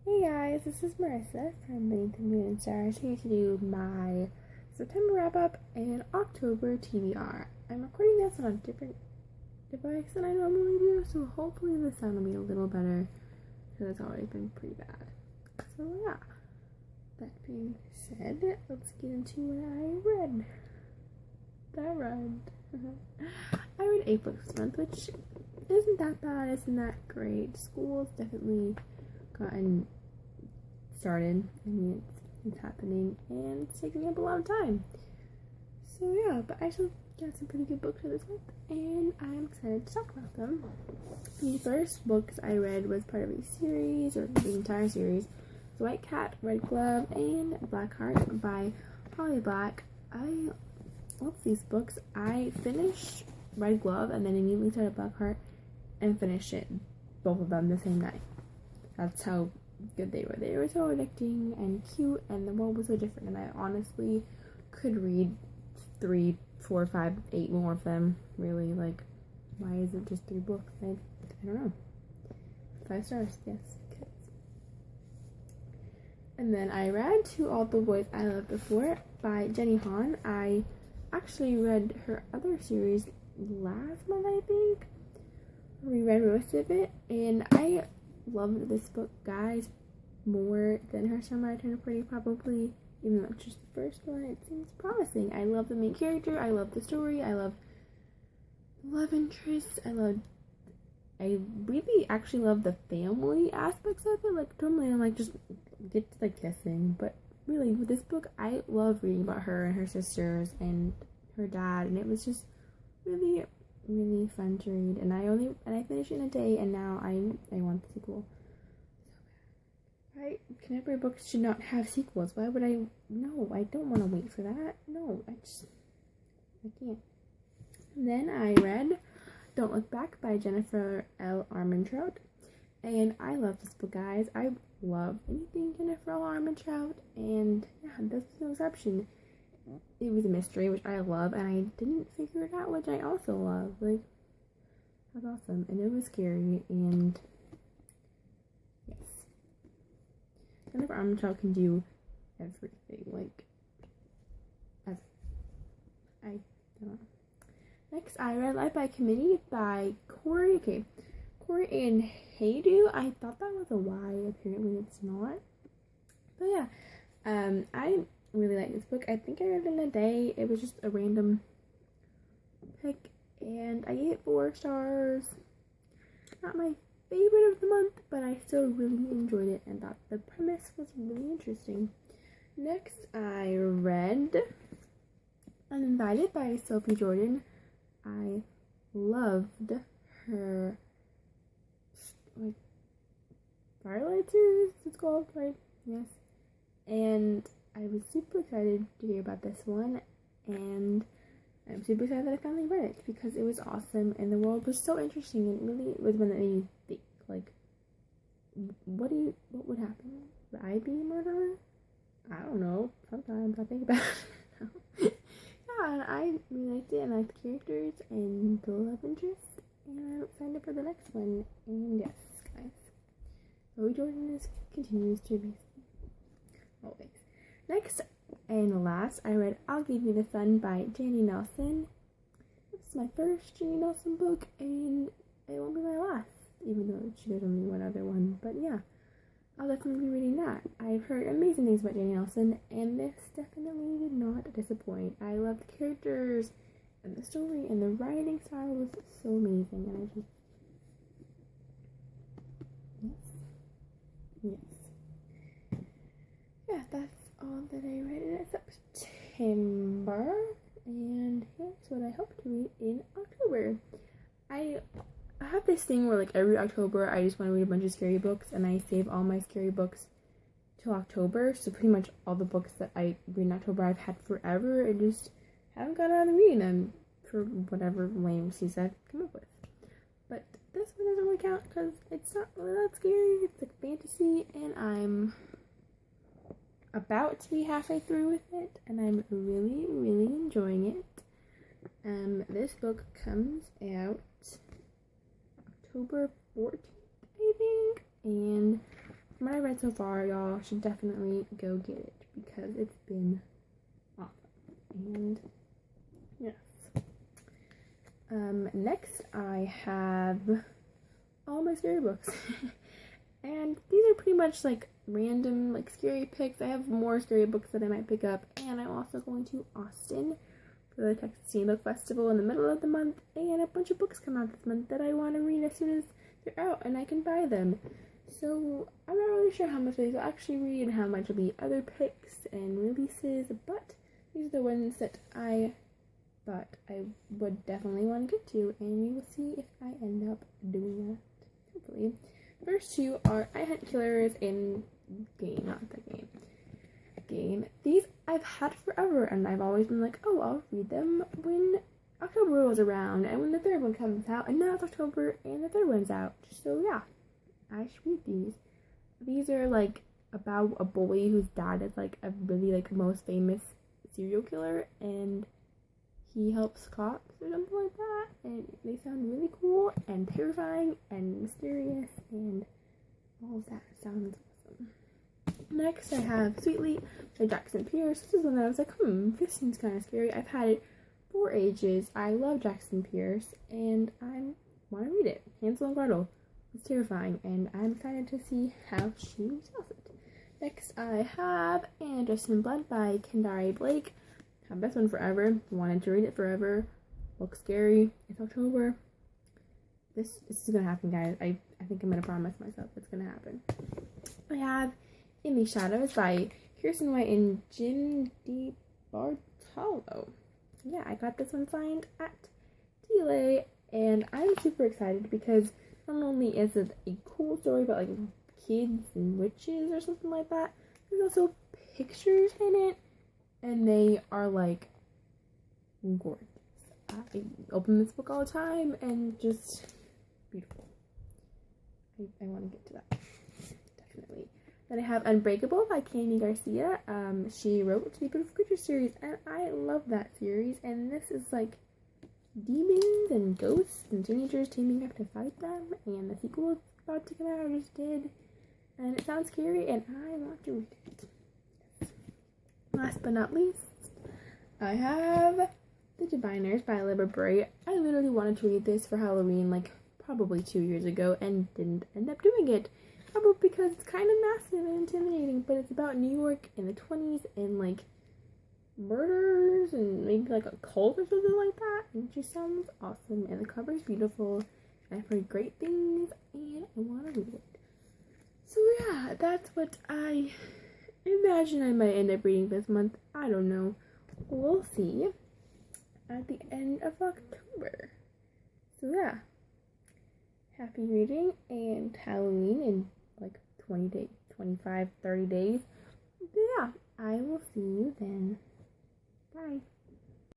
Hey guys, this is Marissa from Beneath the Moon and Stars, here to do my September wrap up and October TBR. I'm recording this on a different device than I normally do, so hopefully the sound will be a little better because it's already been pretty bad. So yeah, that being said, let's get into what I read. I read 8 books this month, which isn't that bad, isn't that great. School's definitely gotten started. I mean, it's happening and it's taking up a lot of time. So yeah, but I still got some pretty good books for this month and I'm excited to talk about them. The first books I read was part of a series, or the entire series, White Cat, Red Glove, and Black Heart by Holly Black. I love these books. I finished Red Glove and then immediately started Black Heart and finished it, both of them, the same night. That's how good they were. They were so addicting and cute, and the world was so different, and I honestly could read 3, 4, 5, 8 more of them. Really, like, why is it just 3 books? I don't know. 5 stars, yes. And then I read To All the Boys I Loved Before by Jenny Han. I actually read her other series last month, I think. I reread most of it, and I loved this book, guys, more than Her Summer I Turned Pretty, probably. Even though it's just the first one, it seems promising. I love the main character, I love the story, I love the love interest, I really actually love the family aspects of it. Like, normally I'm like, just get to the kissing, but really, with this book, I love reading about her and her sisters and her dad, and it was just really fun to read. And I finished it in a day, and now I want the sequel. Contemporary books should not have sequels. Why would I? No, I don't want to wait for that. No, I can't. And then I read Don't Look Back by Jennifer L. Armentrout, and I love this book, guys. I love anything Jennifer L. Armentrout, and yeah, this was no exception. It was a mystery, which I love, and I didn't figure it out, which I also love. Like, that's awesome. And it was scary, and yes. Jennifer Armentrout can do everything. Like, I don't know. Next, I read Life by Committee by Corey. Okay, Corey and Haydu. I thought that was a Y. Apparently, it's not. But yeah, I really like this book. I think I read it in a day. It was just a random pick, and I gave it 4 stars. Not my favorite of the month, but I still really enjoyed it and thought the premise was really interesting. Next, I read Uninvited by Sophie Jordan. I loved her, like, Firelight series, it's called, right? Yes. And I was super excited to hear about this one, and I'm super excited that I finally read it because it was awesome and the world was so interesting, and really it was one that made me think, like, what would happen? Would I be a murderer? I don't know. Sometimes I think about it. Yeah, and I really liked it, and I liked the characters and the love interest, and I'm excited for the next one. And yes, guys, Zoe Jordan continues to be always. Next and last, I read I'll Give You the Sun by Janie Nelson. This is my first Janie Nelson book, and it won't be my last, even though she did only one other one. But yeah, I'll definitely be reading that. I've heard amazing things about Janie Nelson, and this definitely did not disappoint. I loved the characters, and the story, and the writing style was so amazing, and I just... Yes. Yeah, that's all that I read in September, and here's what I hope to read in October. I have this thing where, like, every October I just want to read a bunch of scary books, and I save all my scary books till October, so pretty much all the books that I read in October I've had forever, and just haven't got around to reading them for whatever lame excuse I come up with. But this one doesn't really count because it's not really that scary. It's like fantasy, and I'm about to be halfway through with it, and I'm really enjoying it. This book comes out October 14th, I think, and from what I read read so far, y'all should definitely go get it because it's been awesome. And yes. Next I have all my scary books. And these are pretty much like random like scary picks. I have more scary books that I might pick up, and I'm also going to Austin for the Texas Teen Book Festival in the middle of the month, and a bunch of books come out this month that I want to read as soon as they're out and I can buy them. So I'm not really sure how much these will actually read and how much will be other picks and releases, but these are the ones that I thought I would definitely want to get to, and we will see if I end up doing that, hopefully. First two are I Hunt Killers and Game. These I've had forever, and I've always been like, oh, I'll read them when October rolls around and when the third one comes out, and now it's October and the third one's out. So yeah, I should read these. These are like about a boy whose dad is like a really like most famous serial killer, and he helps cops or something like that, and they sound really cool and terrifying and mysterious, and all of that sounds awesome. Next, I have Sweetly by Jackson Pierce. This is one that I was like, this seems kind of scary. I've had it for ages. I love Jackson Pierce, and I want to read it. Hansel and Gretel. It's terrifying, and I'm excited to see how she tells it. Next, I have Just in Blood by Kendari Blake. Have this one forever. Wanted to read it forever. Looks scary. It's October. This is gonna happen, guys. I think I'm gonna promise myself it's gonna happen. I have In the Shadows by Kirsten White and Jim DiBartolo. Yeah, I got this one signed at TLA, and I'm super excited because not only is it a cool story about like kids and witches or something like that, there's also pictures in it, and they are like gorgeous. I open this book all the time and just beautiful. I want to get to that, definitely. Then I have Unbreakable by Candy Garcia. She wrote the Beautiful Creatures series, and I love that series. And this is like demons and ghosts and teenagers teaming up to fight them. And the sequel is about to come out, I just did, and it sounds scary, and I want to read it. Last but not least, I have The Diviners by Libra Bray. I literally wanted to read this for Halloween like probably 2 years ago and didn't end up doing it. Probably because it's kind of massive and intimidating, but it's about New York in the 20s and like murders and maybe like a cult or something like that. And she sounds awesome, and the cover is beautiful. I've heard great things, and I want to read it. So yeah, that's what I imagine I might end up reading this month. I don't know. We'll see at the end of October. So yeah, happy reading and Halloween in like 20 days, 25, 30 days. But yeah, I will see you then. Bye.